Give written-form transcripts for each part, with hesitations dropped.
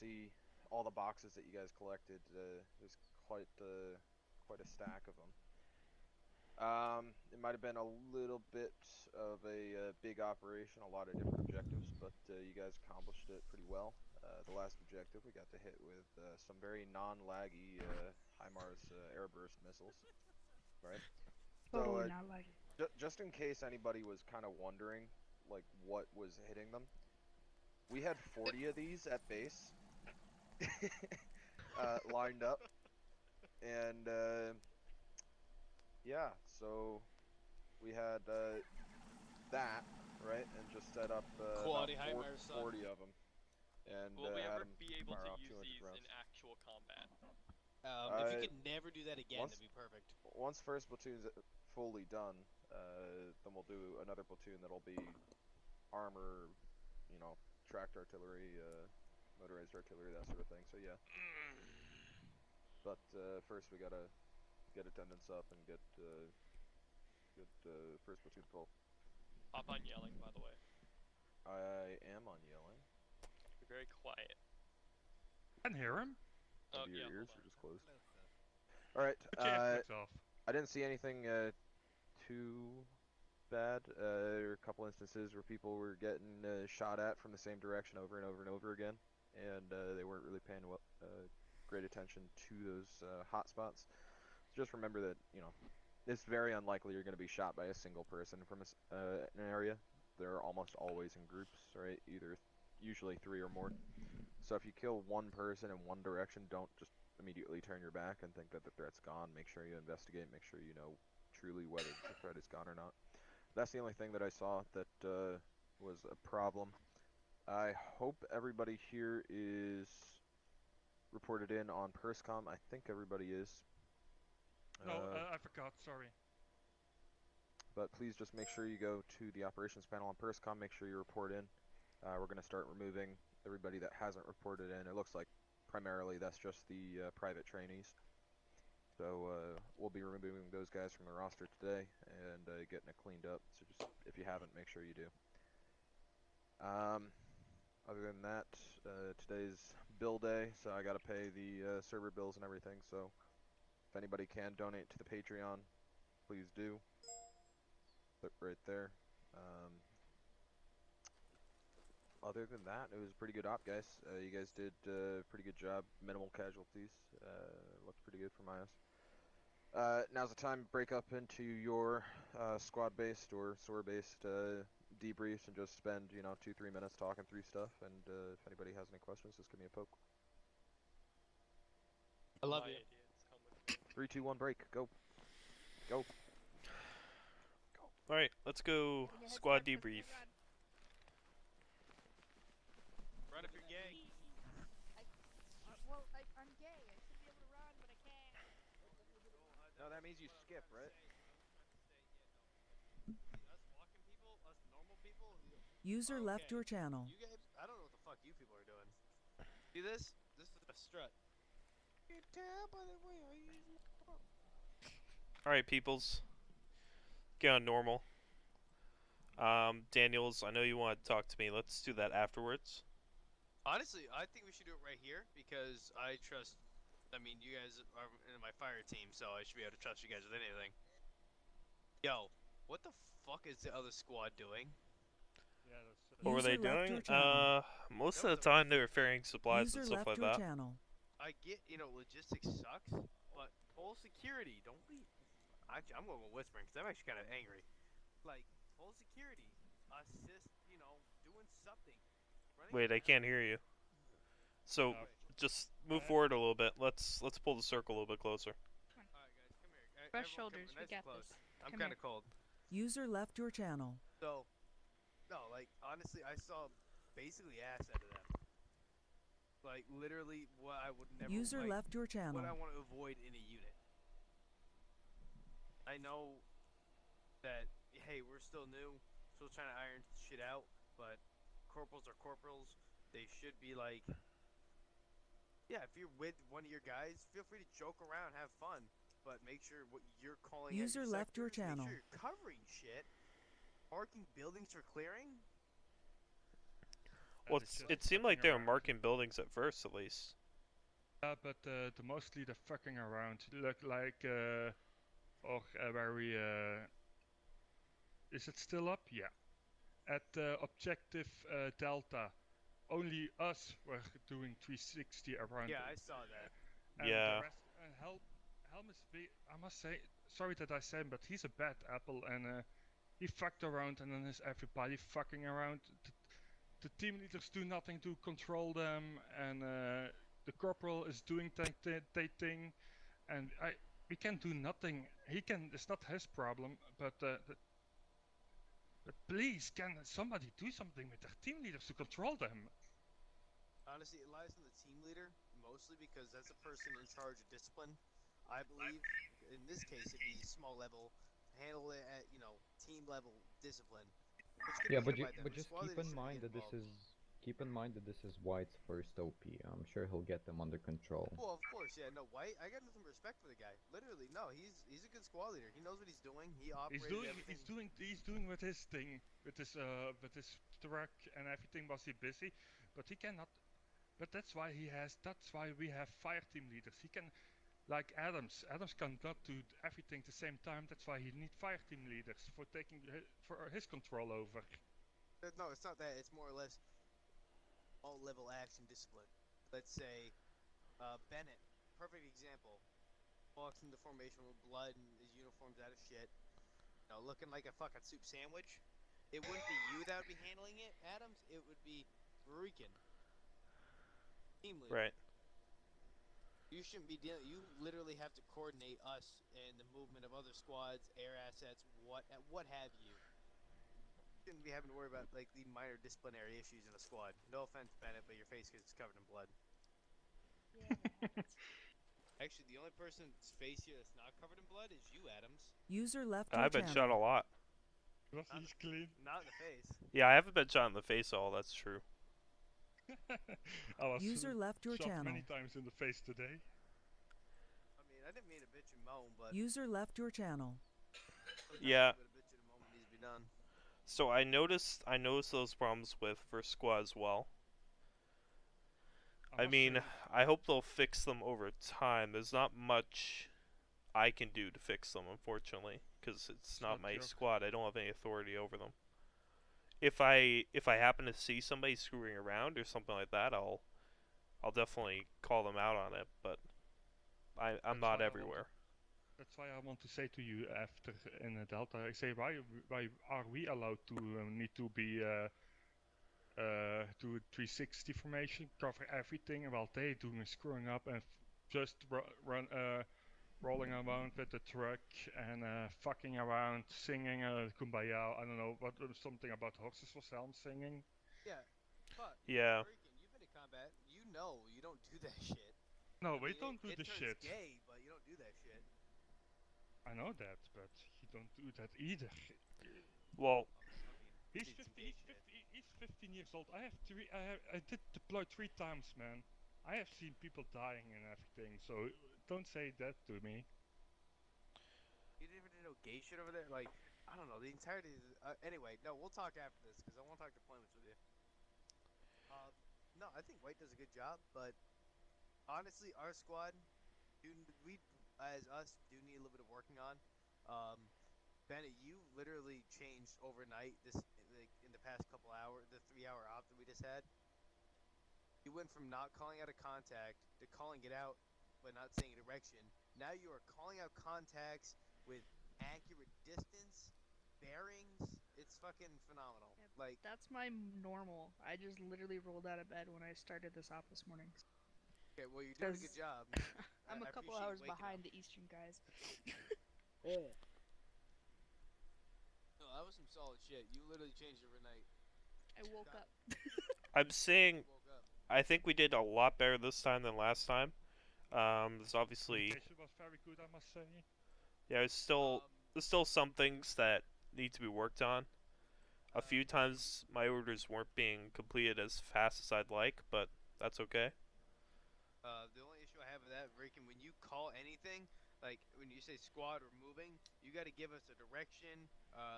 see all the boxes that you guys collected. There's quite a stack of them. It might have been a little bit of a big operation, a lot of different objectives, but you guys accomplished it pretty well. The last objective we got to hit with some very non-laggy HIMARS airburst missiles, right? So Totally not like it. just in case anybody was kind of wondering, like, what was hitting them, we had 40 of these at base lined up, and yeah, so we had that, right, and just set up about Quality HIMARS, son. 40 of them, and Will we had ever them be able fire to off use 200 these rounds. in actual combat? If you could never do that again, that'd be perfect. Once first platoon's fully done, then we'll do another platoon that'll be armor, you know, tracked artillery, motorized artillery, that sort of thing. So yeah. But first we gotta get attendance up and get first platoon full. Hop on yelling, by the way. I am on yelling. You're very quiet. I can hear him. Oh, Maybe yeah, your ears hold are on. just closed. Alright, Mic's off. I didn't see anything too bad. There were a couple instances where people were getting shot at from the same direction over and over and over again, and they weren't really paying great attention to those hot spots. Just remember that, you know, it's very unlikely you're going to be shot by a single person from an area. They're almost always in groups, right? Usually 3 or more. So if you kill one person in one direction, don't just immediately turn your back and think that the threat's gone. Make sure you investigate, make sure you know truly whether the threat is gone or not. That's the only thing that I saw that was a problem. I hope everybody here is reported in on PersCom. I think everybody is. No, I forgot, sorry. But please just make sure you go to the operations panel on PersCom, make sure you report in. We're going to start removing everybody that hasn't reported in. It looks like primarily that's just the private trainees. So we'll be removing those guys from the roster today and getting it cleaned up. So just, if you haven't, make sure you do. Other than that, today's bill day, so I gotta pay the server bills and everything. So if anybody can donate to the Patreon, please do. Look right there. Other than that, it was a pretty good op, guys. You guys did a pretty good job. Minimal casualties. Looks pretty good for my eyes. Now's the time to break up into your squad-based or SOAR-based debriefs and just spend, you know, 2-3 minutes talking through stuff. And if anybody has any questions, just give me a poke. I love My you. idiots come with me. 3, 2, 1, break. Go. Go. Alright, let's go squad debrief. Run if you're gay. Well, I'm gay. I should be able to run, but I can't. No, that means you skip, right? Us walking people, us normal people. User Okay. left your channel. You guys, I don't know what the fuck you people are doing. See this? This is a strut. You can tell by the way I use my phone. Alright, peoples. Get on normal. Daniels, I know you want to talk to me. Let's do that afterwards. Honestly, I think we should do it right here because I trust. I mean, you guys are in my fire team, so I should be able to trust you guys with anything. Yo, what the fuck is the other squad doing? Yeah, that's What were they User left doing? your channel. Most That of was the time they were ferrying supplies User and stuff left like your that. channel. I get, you know, logistics sucks, but full security, don't be. I'm going with whispering because I'm actually kind of angry. Like, full security, assist, you know, doing something. Running Wait, I around. can't hear you. So Uh, just move forward a little bit. Let's pull the circle a little bit closer. Alright, guys, come here. Brush Everyone shoulders, come we nice and got close. this. I'm Come kind of here. cold. User left your channel. So, no, like, honestly, I saw basically ass out of them. Like, literally, what I would never. User like, left your channel. What I want to avoid in a unit. I know that, hey, we're still new, still trying to iron shit out, but corporals are corporals. They should be like, yeah, if you're with one of your guys, feel free to joke around, have fun, but make sure what you're calling out User your left your sectors, channel. Make sure you're covering shit, marking buildings for clearing. Well, it's just it seemed fucking like they were around. marking buildings at first, at least. But the mostly the fucking around. Look like where we is it still up? Yeah. At objective Delta, only us were doing 360 around. Yeah, I saw that. And the Yeah. rest, Helm is I must say, sorry that I say him, but he's a bad apple, and he fucked around, and then is everybody fucking around. The team leaders do nothing to control them, and the corporal is doing their thing, and we can do nothing. He can. It's not his problem, but please, can somebody do something with their team leaders to control them? Honestly, it lies on the team leader, mostly because that's a person in charge of discipline. I believe, in this case, it'd be small level, handle it at, team level discipline. Which could Yeah, be but handled by them. but The just squad keep leader in shouldn't be mind that involved. keep in mind that this is White's first OP. I'm sure he'll get them under control. Well, of course, yeah. No, White. I got nothing but respect for the guy. Literally, no. He's a good squad leader. He knows what he's doing. He operated everything. He's doing with his thing, with his truck and everything. Was he busy? But he cannot. But that's why we have fire team leaders. He can, like Adams. Adams cannot do everything at the same time. That's why he needs fire team leaders for for his control over. No, it's not that. It's more or less all level action discipline. Let's say Bennett, perfect example, walks into formation with blood and his uniform's out of shit, looking like a fucking soup sandwich. It wouldn't be you that would be handling it, Adams. It would be Rican, team leader. Right. You shouldn't be dealing. You literally have to coordinate us and the movement of other squads, air assets, what have you. Shouldn't be having to worry about like the minor disciplinary issues in a squad. No offense, Bennett, but your face is covered in blood. Yeah, that happens. Actually, the only person's face here that's not covered in blood is you, Adams. User left your I've been channel. shot a lot. He's clean. Not in the face. Yeah, I haven't been shot in the face at all. That's true. I was User left your shot channel. many times in the face today. I mean, I didn't mean to bitch and moan, but User left your channel. sometimes Yeah. a bit of bitching and moaning needs to be done. So I noticed those problems with First Squad as well. I must mean, say, I hope they'll fix them over time. There's not much I can do to fix them, unfortunately, because it's not not my your- squad. I don't have any authority over them. If I happen to see somebody screwing around or something like that, I'll definitely call them out on it. But I'm That's not why I everywhere. That's why I want to say to you after in Delta, I say why are we allowed to need to be do 360 formation, cover everything, while they doing screwing up and just rolling around with the truck and fucking around, singing kumbaya. I don't know what something about horses for Helm singing. Yeah, but Yeah. Rican, you've been in combat. You know you don't do that shit. No, I we mean, don't do it the turns shit. gay, but you don't do that shit. I know that, but he don't do that either. Well, I mean, He's did some 50, gay he's shit. 50, he's 15 years old. I did deploy 3 times, man. I have seen people dying and everything, so don't say that to me. You didn't even do no gay shit over there? Like, I don't know, the entirety of anyway, no, we'll talk after this, because I want to talk deployments with you. No, I think White does a good job, but honestly, our squad, we, as us, do need a little bit of working on. Bennett, you literally changed overnight this, like, in the past couple hours, the 3-hour op that we just had. You went from not calling out a contact to calling it out, but not saying a direction. Now you are calling out contacts with accurate distance, bearings. It's fucking phenomenal. Yep. Like, That's my normal. I just literally rolled out of bed when I started this op this morning. okay, well, you're doing a good 'Cause job. I'm I a couple appreciate hours you waking behind up. the Eastern guys. No, that was some solid shit. You literally changed overnight. I woke up. I'm saying Woke up. I think we did a lot better this time than last time. There's obviously Communication was very good, I must say. yeah, there's still some things that need to be worked on. A few times my orders weren't being completed as fast as I'd like, but that's okay. The only issue I have with that, Rican, when you call anything, like when you say squad or moving, you got to give us a direction,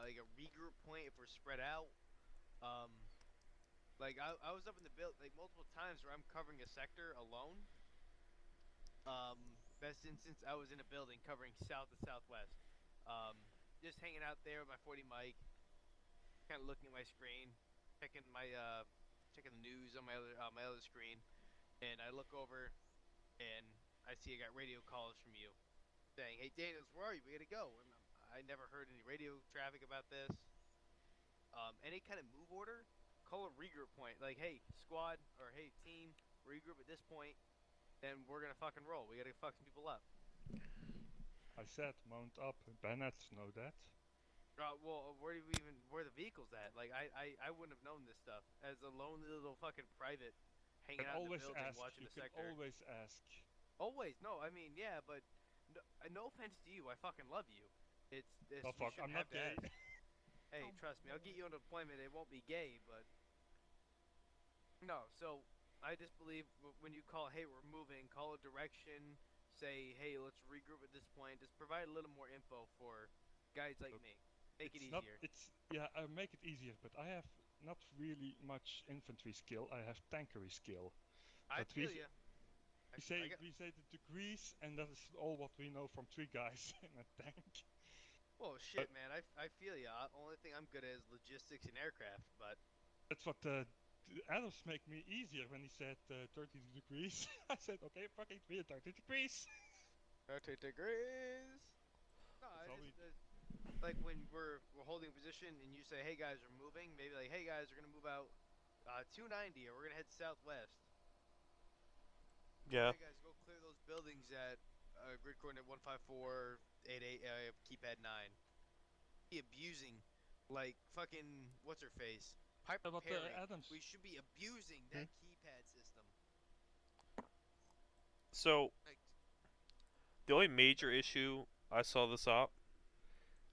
like a regroup point if we're spread out. Like I was up in the build like multiple times where I'm covering a sector alone. Best instance, I was in a building covering south and southwest. Um, just hanging out there with my 40 mic, kind of looking at my screen, checking checking the news on my other screen, and I look over and I see I got radio calls from you saying, "Hey Daniels, where are you? We gotta go." And I never heard any radio traffic about this. Any kind of move order, call a regroup point. Like, hey squad or hey team, regroup at this point. Then we're gonna fucking roll. We gotta fuck some people up. I said mount up. Bandits know that. Well, where do we even where the vehicles at? Like, I wouldn't have known this stuff as a lonely little fucking private, You hanging can out in the always building ask. watching You the can sector. always ask. Always, no, I mean, yeah, but no offense to you, I fucking love you. It's Oh we fuck, I'm shouldn't not have to gay. ask. Hey, trust me, I'll get you on deployment. It won't be gay, but no. So I just believe when you call, hey, we're moving, call a direction, say, hey, let's regroup at this point. Just provide a little more info for guys like Look, me. Make it it's not. easier. It's yeah. I make it easier, but I have not really much infantry skill. I have tankery skill. I But feel you. I got we say the degrees, and that is all what we know from three guys in a tank. well, But shit, man. I feel you. Only thing I'm good at is logistics and aircraft, but that's what Adams make me easier when he said 30 degrees. I said okay, fucking 30 degrees. 30 degrees. No, I So just like when we're holding a position and you say, "Hey guys, we're moving." Maybe like, "Hey guys, we're gonna move out 290, or we're gonna head southwest." Yeah. Hey guys, go clear those buildings at grid coordinate 15488 keypad 9. Be abusing, like fucking what's her face, Piper but Perry. Adams, We should be abusing that keypad system. So Like, the only major issue I saw this op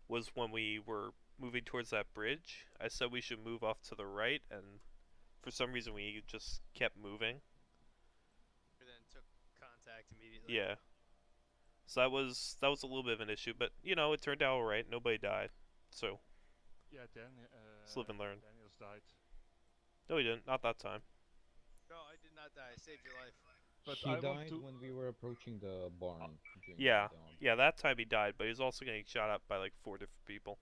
was when we were moving towards that bridge. I said we should move off to the right, and for some reason we just kept moving. then took contact immediately. Yeah. So that was a little bit of an issue, but you know it turned out alright. Nobody died, so yeah, just live and learn. Daniels died. No, he didn't. Not that time. No, I did not die. I saved your life. But He I want died to. when we were approaching the barn during Yeah, the dawn. yeah. That time he died, but he was also getting shot at by like 4 different people.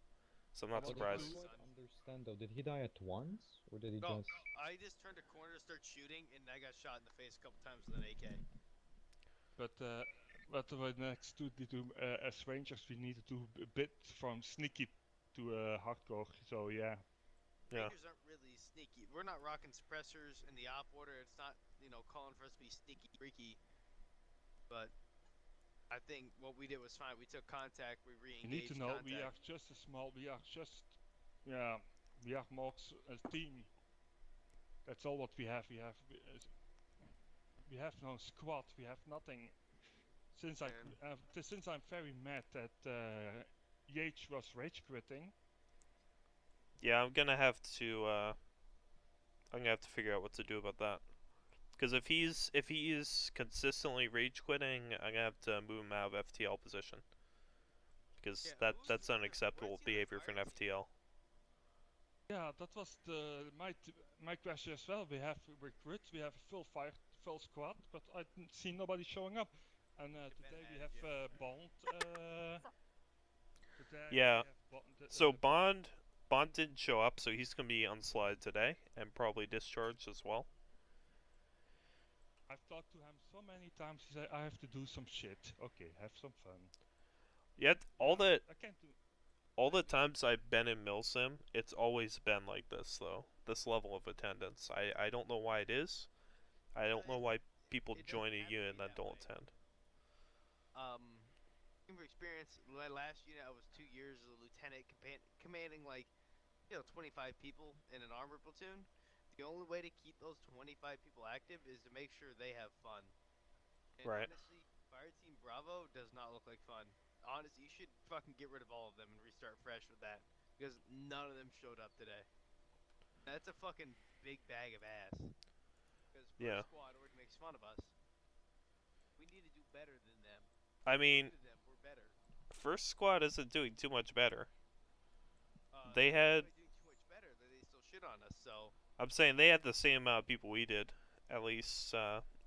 So I'm not Well, But I surprised. don't quite understand though. Did he die at once, or did he No, just? I just turned a corner to start shooting, and I got shot in the face a couple times with an AK. But the next to as rangers, we need to do a bit from sneaky to hardcore. So yeah. Yeah. Rangers aren't really sneaky. We're not rocking suppressors in the op order. It's not, calling for us to be sneaky freaky. But I think what we did was fine. We took contact. We You need re-engaged to know contact. we are just a small. We are just yeah. We are more a team. That's all what we have. We have no squad. We have nothing. Since I'm very mad that Yates was rage quitting. Yeah, I'm gonna have to. I'm gonna have to figure out what to do about that. Because if he is consistently rage quitting, I'm gonna have to move him out of FTL position. Because Yeah, that's where's unacceptable the other behavior for an fire team? FTL. Yeah, that was my question as well. We have recruits, we have a full squad, but I didn't see nobody showing up. And today we have Bond. Today Yeah. we have Bond. So Bond didn't show up, so he's gonna be unslotted today and probably discharged as well. I've talked to him so many times. He said I have to do some shit. Okay, have some fun. Yet I can't do. all the times I've been in Milsim, it's always been like this though. This level of attendance. I don't know why it is. I don't know why people It join doesn't a have to unit be and then that don't way. attend. From experience, my last unit I was 2 years as a lieutenant, commanding 25 people in an armored platoon. The only way to keep those 25 people active is to make sure they have fun. And Right. honestly, Fire Team Bravo does not look like fun. Honestly, you should fucking get rid of all of them and restart fresh with that, because none of them showed up today. That's a fucking big bag of ass. Because Yeah. First Squad already makes fun of us. We need to do better than them. I mean, To them, we're better. First Squad isn't doing too much better. They They had had doing too much better. They still shit on us. So I'm saying they had the same amount of people we did, at least,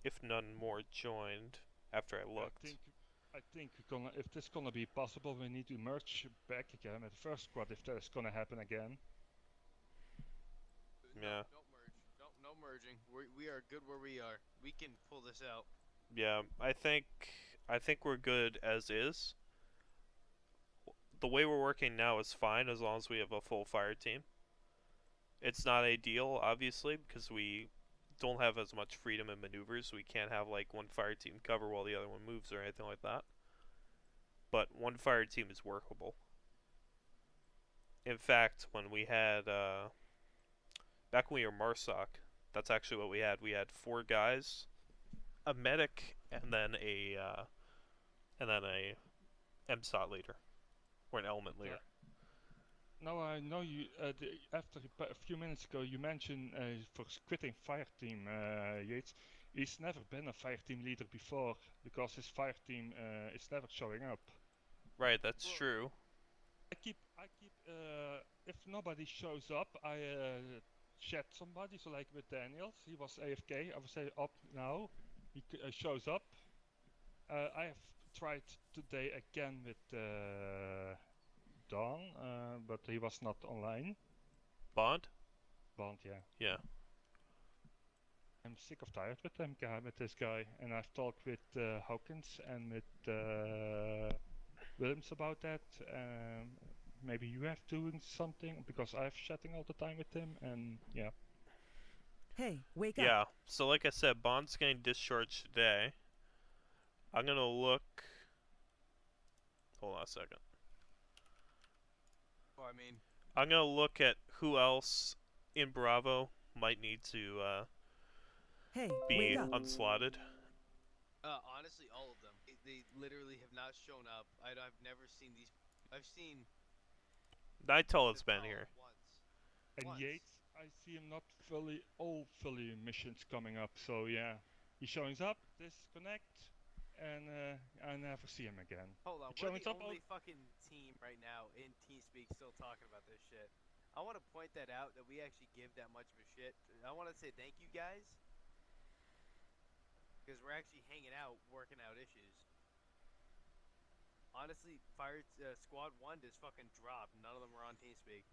if none more joined after I looked. I think if this gonna be possible, we need to merge back again at the first squad if that is gonna happen again. No, Yeah. don't merge. No merging. We are good where we are. We can pull this out. Yeah, I think we're good as is. The way we're working now is fine as long as we have a full fire team. It's not ideal, obviously, because we don't have as much freedom in maneuvers. We can't have like one fire team cover while the other one moves or anything like that. But one fire team is workable. In fact, when we had back when we were Marsoc, that's actually what we had. We had 4 guys, a medic, and then a MSOT leader, or an element leader. Now I know you. After a few minutes ago, you mentioned for quitting fire team, Yates. He's never been a fire team leader before because his fire team is never showing up. Right, that's true. I keep. If nobody shows up, I chat somebody. So like with Daniels, he was AFK. I would say up now. He shows up. I have tried today again with Don, but he was not online. Bond? Bond, yeah. Yeah. I'm sick of tired with this guy, and I've talked with Hawkins and with Williams about that. Maybe you have doing something because I'm chatting all the time with him, and yeah. Hey, wake up. Yeah. So like I said, Bond's getting discharged today. I'm gonna look. Hold on a second. Oh, I mean, I'm gonna look at who else in Bravo might need to Hey, be wake up. unslotted. honestly, all of them. They literally have not shown up. I've never seen these. I've seen. Nightel has been Patel here. And Once. Yates, I see him not all fully missions coming up, so yeah. He shows up, disconnect, and I never see him again. Hold on, He we're shows the up only fucking team right now in TeamSpeak still talking about this shit. I want to point that out that we actually give that much of a shit. I want to say thank you guys because we're actually hanging out, working out issues. Honestly, Squad 1 just fucking dropped. None of them were on TeamSpeak.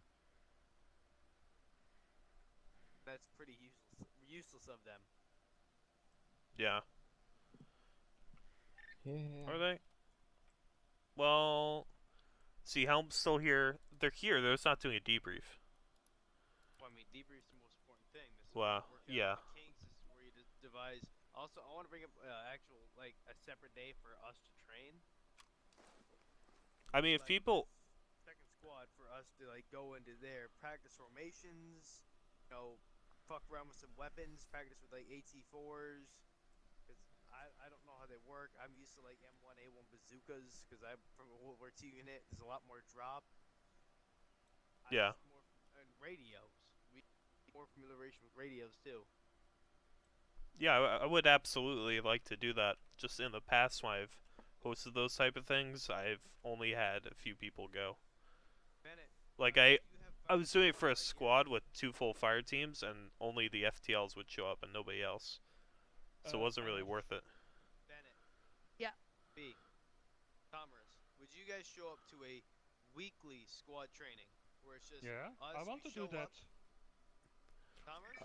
That's pretty useless of them. Yeah. Yeah. Are they? Well, see, Helm's still here. They're here. They're just not doing a debrief. Well, I mean, debrief's the most important thing. This is Wow, where you work out yeah. the kinks. This is where you just devise. Also, I want to bring up actual like a separate day for us to train. I mean, if Like, people, second squad for us to like go into there, practice formations, you know, fuck around with some weapons, practice with like AT4s. Cause I don't know how they work. I'm used to like M1 A1 bazookas because I'm from a World War II unit. There's a lot more drop. Yeah. More, and radios. We need more familiarization with radios too. yeah, I would absolutely like to do that. Just in the past, when I've hosted those type of things, I've only had a few people go. Bennett, Like you I have was doing it for a right here. squad with 2 full fire teams, and only the FTLs would show up and nobody else. So it wasn't really worth it. Bennett. Yeah. B. Commerce. Would you guys show up to a weekly squad training where it's just Yeah, us? I want we to do show that. up, Commerce.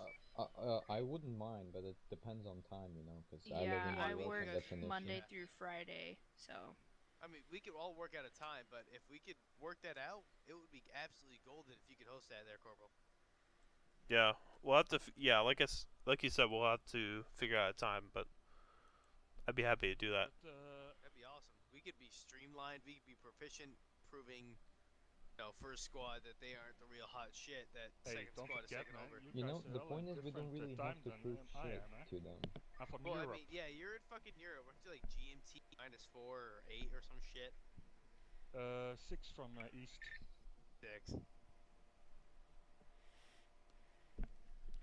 I wouldn't mind, but it depends on time, you know, because I live Yeah, in I Europe work and that's an Monday issue. through Friday, so. I mean, we could all work out a time, but if we could work that out, it would be absolutely golden if you could host that there, Corporal. Yeah, we'll have to. Yeah, like you said, we'll have to figure out a time, but I'd be happy to do that. But, That'd be awesome. We could be streamlined. We could be proficient, proving, first squad that they aren't the real hot shit that hey, second don't squad is forget, taking man, over. you You guys know, are the hella point is we don't different really time have to than prove I shit am, eh? to them. I'm from Well, Europe. I mean, yeah, you're in fucking Europe. Weren't you like GMT -4 or 8 or some shit? 6 from East. 6.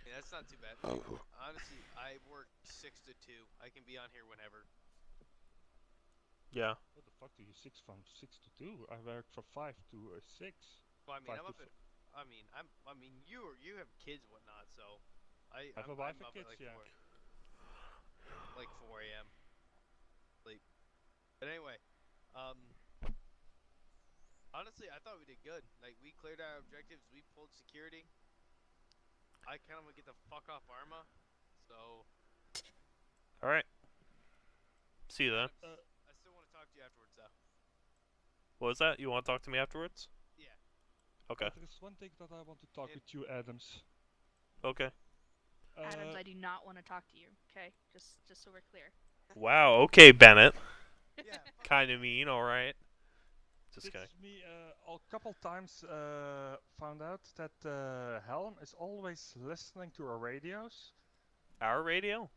Yeah, that's not too bad. Honestly, I work 6 to 2. I can be on here whenever. Yeah. What the fuck do you 6 from 6 to 2? I work from 5 to 6. Well, I mean, 5 to I mean, you have kids, and whatnot, so Have a I'm wife and up at kids, like yeah. 4 a.m. sleep. But anyway, um, honestly, I thought we did good. Like we cleared our objectives, we pulled security. I kind of want to get the fuck off ArmA, so All right. See you then. Adams, I still want to talk to you afterwards, though. What was that? You want to talk to me afterwards? Yeah. Okay. There is one thing that I want to talk And- with you, Adams. Okay. Adams, I do not want to talk to you. Okay, just so we're clear. Wow. Okay, Bennett. Yeah. Kind of mean. All right. Just It's kidding. me a couple times found out that Helm is always listening to our radios. Our radio?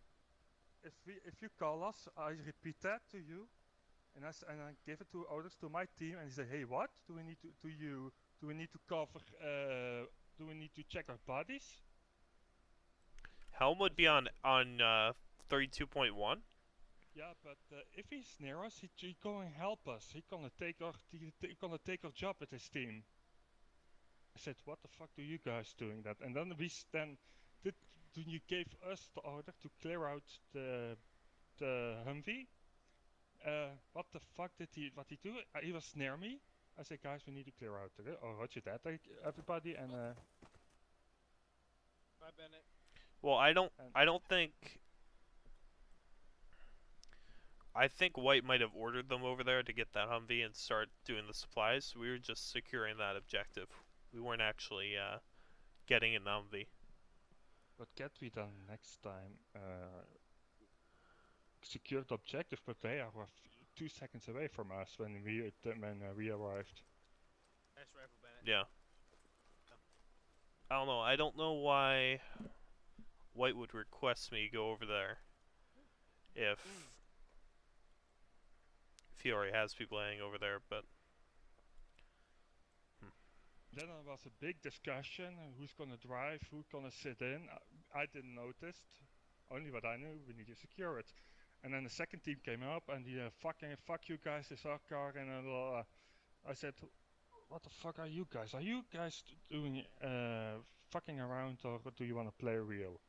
If you call us, I repeat that to you, and I give it to others to my team, and he say, hey, what do we need to do we need to cover? Do we need to check our bodies? Helm would be on 32.1. Yeah, but if he's near us, he gonna help us. He gonna take our job with his team. I said, what the fuck do you guys doing that? And then did you gave us the order to clear out the Humvee. What the fuck did he do? He was near me. I said, guys, we need to clear out. Oh, roger that, everybody. And Bye, Bennett. Well, I don't think. I think White might have ordered them over there to get that Humvee and start doing the supplies. We were just securing that objective. We weren't actually getting in the Humvee. what get we done next time? Secure the objective, but they are 2 seconds away from us when we arrived. Nice rifle, Bennett. Yeah. I don't know. I don't know why White would request me go over there if he already has people laying over there, but Then there was a big discussion, who's gonna drive, who's gonna sit in. I didn't notice, only what I knew, we need to secure it. And then the second team came up and he fuck you guys, this is our car, and I said, what the fuck are you guys? Are you guys doing fucking around, or do you want to play real?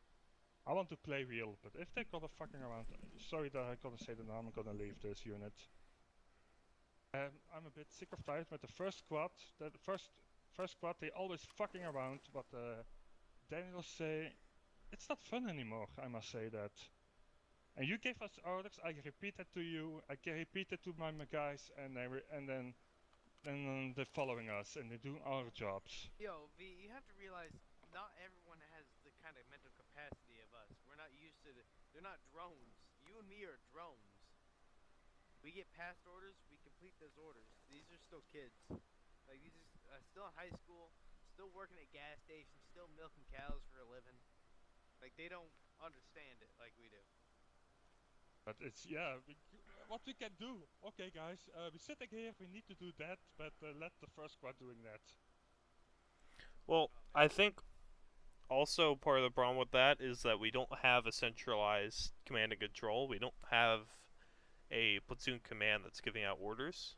I want to play real, but if they're gonna fucking around, sorry that I gotta say the name, I'm gonna leave this unit. I'm a bit sick of tired with the first squad. The first squad, they always fucking around, but Daniel say, it's not fun anymore, I must say that. And you gave us orders, I repeat it to you, I repeat it to my guys, and then they're following us, and they're doing our jobs. Yo, V, you have to realize not everyone has the kind of mental capacity of us. We're not used to they're not drones. You and me are drones. We get past orders, we complete those orders. These are still kids. Like, these are still in high school, still working at gas stations, still milking cows for a living. Like, they don't understand it like we do. But it's, yeah, what we can do. Okay, guys, we're sitting here, we need to do that, but let the first squad doing that. well, I think also part of the problem with that is that we don't have a centralized command and control. We don't have a platoon command that's giving out orders.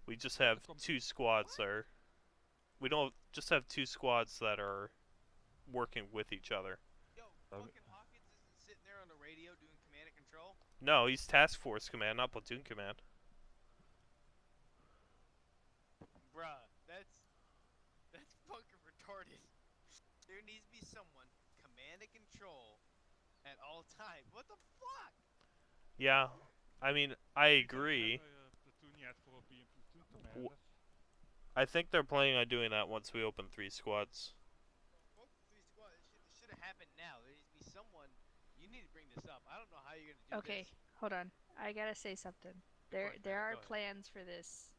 We just have two squads that are. We don't just have two squads that are working with each other. Yo, fucking Hawkins isn't sitting there on the radio doing command and control? No, he's task force command, not platoon command. Bruh, that's fucking retarded. There needs to be someone command and control at all times. What the fuck? Yeah, I mean, I agree. Platoon yet for being platoon commander. I think they're planning on doing that once we open 3 squads. Fuck the 3 squad. It should have happened now. There needs to be someone. You need to bring this up. I don't know how you're gonna do Okay, this. hold on. I gotta say something. There Go are ahead. plans for this.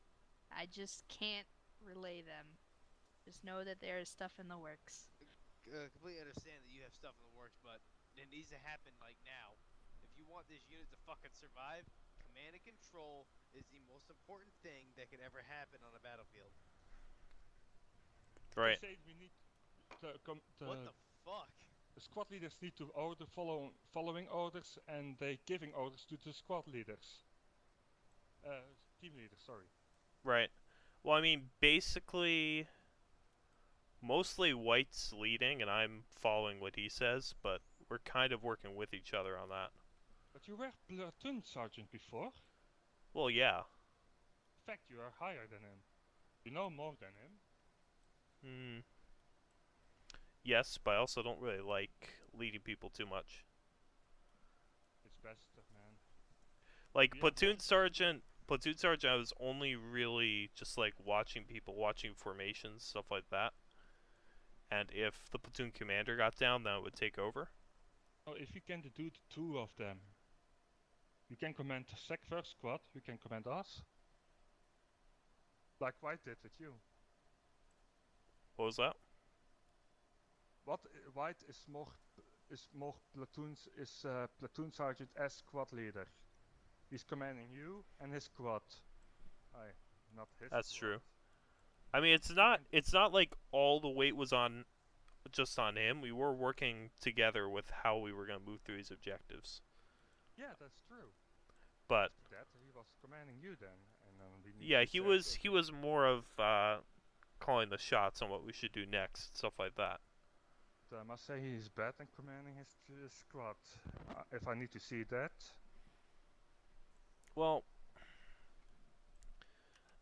I just can't relay them. Just know that there is stuff in the works. Completely understand that you have stuff in the works, but it needs to happen like now. If you want this unit to fucking survive, command and control is the most important thing that could ever happen on a battlefield. Right. They say we need What the fuck? the squad leaders need to order following orders, and they giving orders to the squad leaders. Team leaders, sorry. Right. Well, I mean, basically, Mostly White's leading, and I'm following what he says, but we're kind of working with each other on that. But you were platoon sergeant before. Well, yeah. In fact, you are higher than him. You know more than him. Hmm. Yes, but I also don't really like leading people too much. It's best, man. Like We have platoon lost- sergeant, I was only really just like watching people, watching formations, stuff like that. And if the platoon commander got down, then it would take over. Oh, if you can do the two of them, you can command the first squad. You can command us. Like White did with you. What was that? White is more platoons is platoon sergeant as squad leader. He's commanding you and his squad. Aye, not his. That's squad. true. I mean, it's not like all the weight was on just on him. We were working together with how we were going to move through these objectives. Yeah, that's true. But That he was commanding you then, and then we need yeah, to say, he okay, was more of calling the shots on what we should do next, stuff like that. but I must say he's bad in commanding his squad. If I need to see that, Well,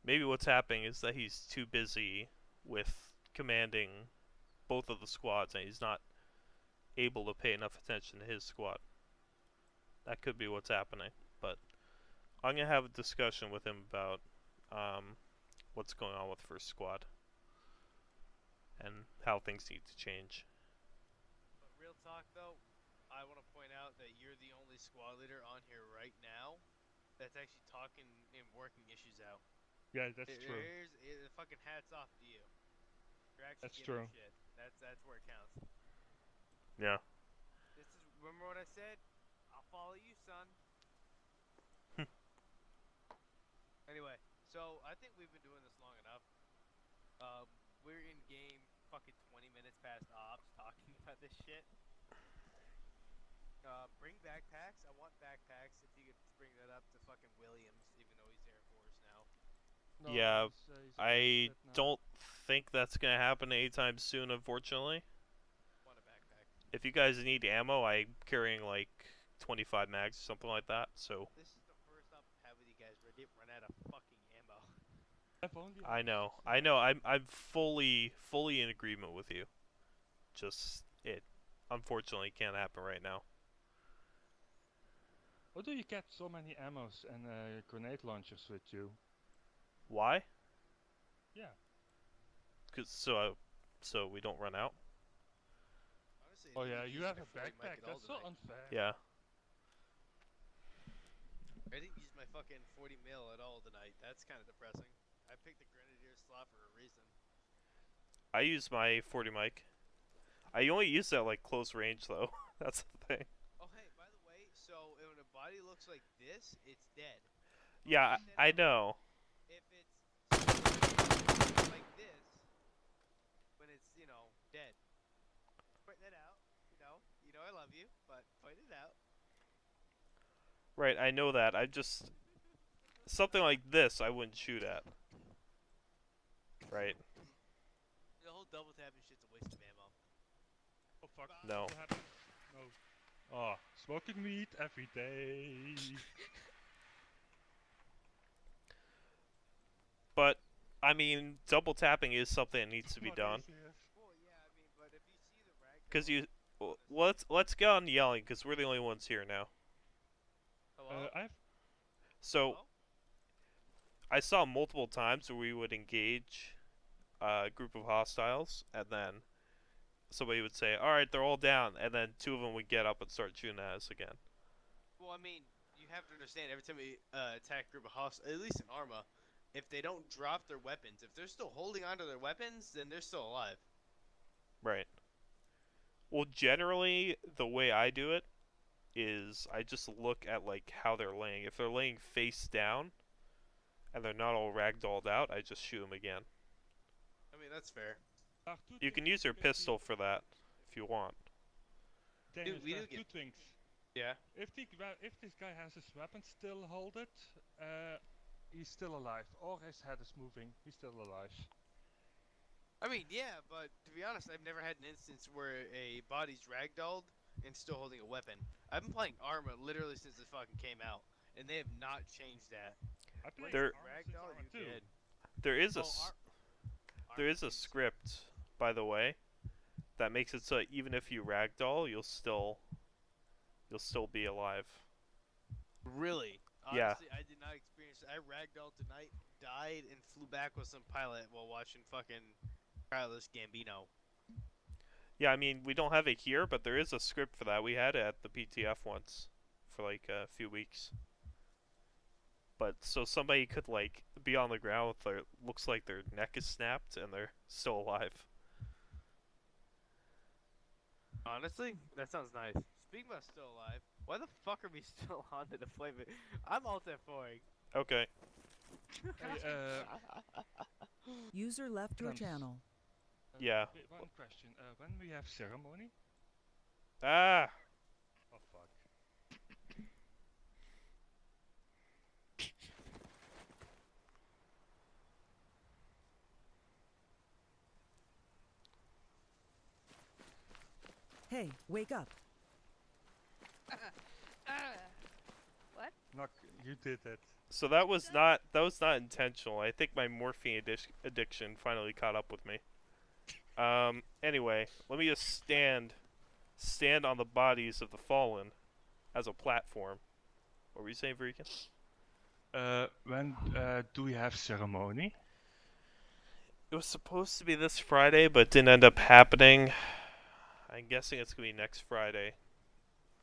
maybe what's happening is that he's too busy with commanding both of the squads, and he's not able to pay enough attention to his squad. That could be what's happening. But I'm gonna have a discussion with him about what's going on with first squad and how things need to change. But real talk though, I want to point out that you're the only squad leader on here right now that's actually talking and working issues out. yeah, that's true. Fucking hats off to you. You're actually That's giving true. shit. That's where it counts. Yeah. This is remember what I said? I'll follow you, son. Anyway, so I think we've been doing this long enough. We're in game fucking 20 minutes past ops talking about this shit. Bring backpacks. I want backpacks. If you could bring that up to fucking Williams, even though he's Air Force now. No, Yeah, he's I arrested now. don't think that's gonna happen anytime soon, unfortunately. Want a backpack. If you guys need ammo, I'm carrying like 25 mags or something like that. So This is the first op I've had with you guys where I didn't run out of fucking ammo. I've only I had know, 60 I know. mags. I'm fully in agreement with you. Just it, unfortunately, can't happen right now. How do you get so many ammos and grenade launchers with you? Why? Yeah. Cause so we don't run out. Honestly, Oh I yeah, didn't you use have my a 40 mic backpack. at all That's so tonight. unfair. Yeah. I didn't use my fucking 40 mil at all tonight. That's kind of depressing. I picked the Grenadier slot for a reason. I use my 40 mic. I only use that like close range though. That's the thing. Oh hey, by the way, so when a body looks like this, it's dead. Yeah, Point that I out. know. If it's like this, when it's dead. Point that out. You know I love you, but point it out. Right, I know that. I just something like this I wouldn't shoot at. Right. The whole double tapping shit's a waste of ammo. Oh fuck. No. What happened? No. Oh, smoking weed every day. But I mean, double tapping is something that needs to be What done. is this? Well, yeah, I mean, but if you see the rag. Cause you, let's get on yelling, cause we're the only ones here now. Hello. I've So Hello? I saw multiple times where we would engage a group of hostiles, and then somebody would say, "All right, they're all down," and then two of them would get up and start shooting at us again. Well, I mean, you have to understand. Every time we attack a group of hostiles, at least in ArmA, if they don't drop their weapons, if they're still holding onto their weapons, then they're still alive. Right. Well, generally, the way I do it is I just look at like how they're laying. If they're laying face down and they're not all ragdolled out, I just shoot them again. I mean, that's fair. there are two You can things use your with the- pistol for that if you want. Dennis, we there do are two get- things. Yeah. If this guy has his weapon still hold it, he's still alive. Or his head is moving, he's still alive. I mean, yeah, but to be honest, I've never had an instance where a body's ragdolled and still holding a weapon. I've been playing ArmA literally since it fucking came out, and they have not changed that. I played Once you There- Arma since ragdoll, Arma you 2. dead. There is a Oh, s- there ArMA is a changed. script, by the way, that makes it so even if you ragdoll, you'll still be alive. Really? Yeah. Honestly, I did not experience it. I ragdolled tonight, died, and flew back with some pilot while watching fucking Childish Gambino. Yeah, I mean, we don't have it here, but there is a script for that. We had it at the PTF once for like a few weeks. But so somebody could like be on the ground with their looks like their neck is snapped and they're still alive. Honestly, that sounds nice. Speaking about still alive, why the fuck are we still on the deployment? I'm alt F4ing. Okay. Hey, User left your Adams. channel. Yeah. One question. When we have ceremony? Ah. Oh fuck. Hey, wake up. Knock, you did it. So that was not intentional. I think my morphine addiction finally caught up with me. Anyway, let me just stand on the bodies of the fallen as a platform. What were you saying, Verikan? When do we have ceremony? It was supposed to be this Friday, but didn't end up happening. I'm guessing it's gonna be next Friday.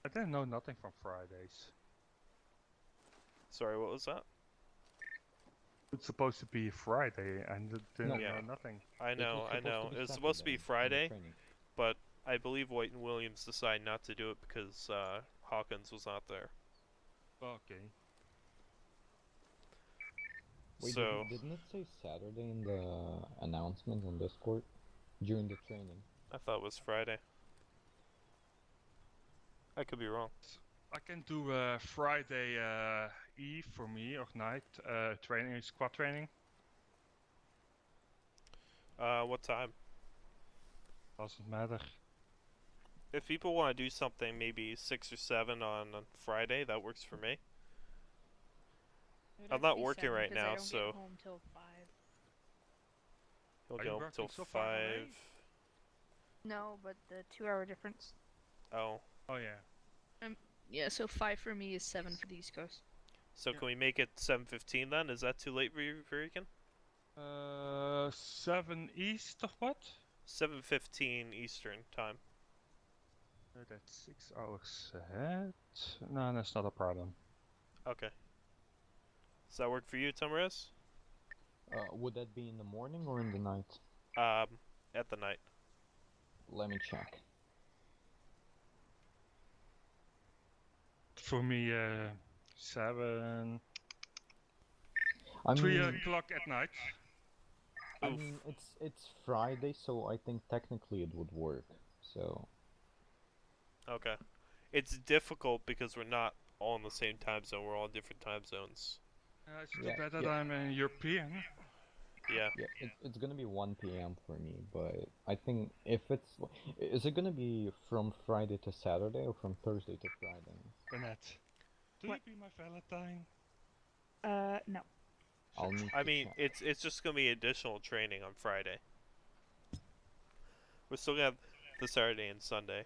I didn't know nothing from Fridays. Sorry, what was that? It's supposed to be Friday, and it didn't Yeah. know nothing. I know. It was supposed to be in the Friday, training. but I believe White and Williams decided not to do it because Hawkins was not there. Okay. Wait, So didn't it say Saturday in the announcement on Discord during the training? I thought it was Friday. I could be wrong. I can do Friday eve for me or night training, squad training. What time? Doesn't matter. If people want to do something, maybe 6 or 7 on Friday, that works for me. It'd I'm have to not be working 7 right 'cause I now, don't so- get home till 5. He'll Are you go working till so far 5. away? No, but the 2-hour difference. Oh, Oh yeah. Yeah, so 5 for me is 7 for the East Coast. so Yeah. can we make it 7:15 then? Is that too late for you, Verikan? 7 east or what? 7:15 Eastern time. That's 6 hours ahead. No, that's not a problem. Okay. Does that work for you, Tamariz? Would that be in the morning or in the night? At the night. Let me check. For me, 7, I 3 mean, o'clock at night. I Oof. mean, it's Friday, so I think technically it would work. So Okay. It's difficult because we're not all in the same time zone. We're all in different time zones. It's too Yeah, bad that yeah. I'm a European. Yeah. yeah, it's gonna be 1 p.m. for me, but I think if is it gonna be from Friday to Saturday or from Thursday to Friday? Bennett, do What? you be my Valentine? No. I'll need I to mean, check. it's just gonna be additional training on Friday. We're still gonna have the Saturday and Sunday.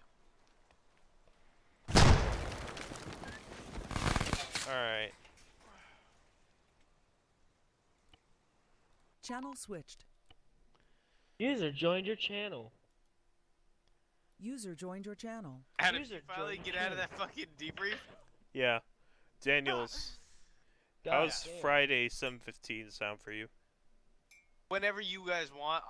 Alright. Channel switched. User joined your channel. User joined your channel. Adam, User you finally joined get the out of channel. that fucking debrief? Yeah. Daniels, God how's damn. Friday 7:15 sound for you? Whenever you guys want,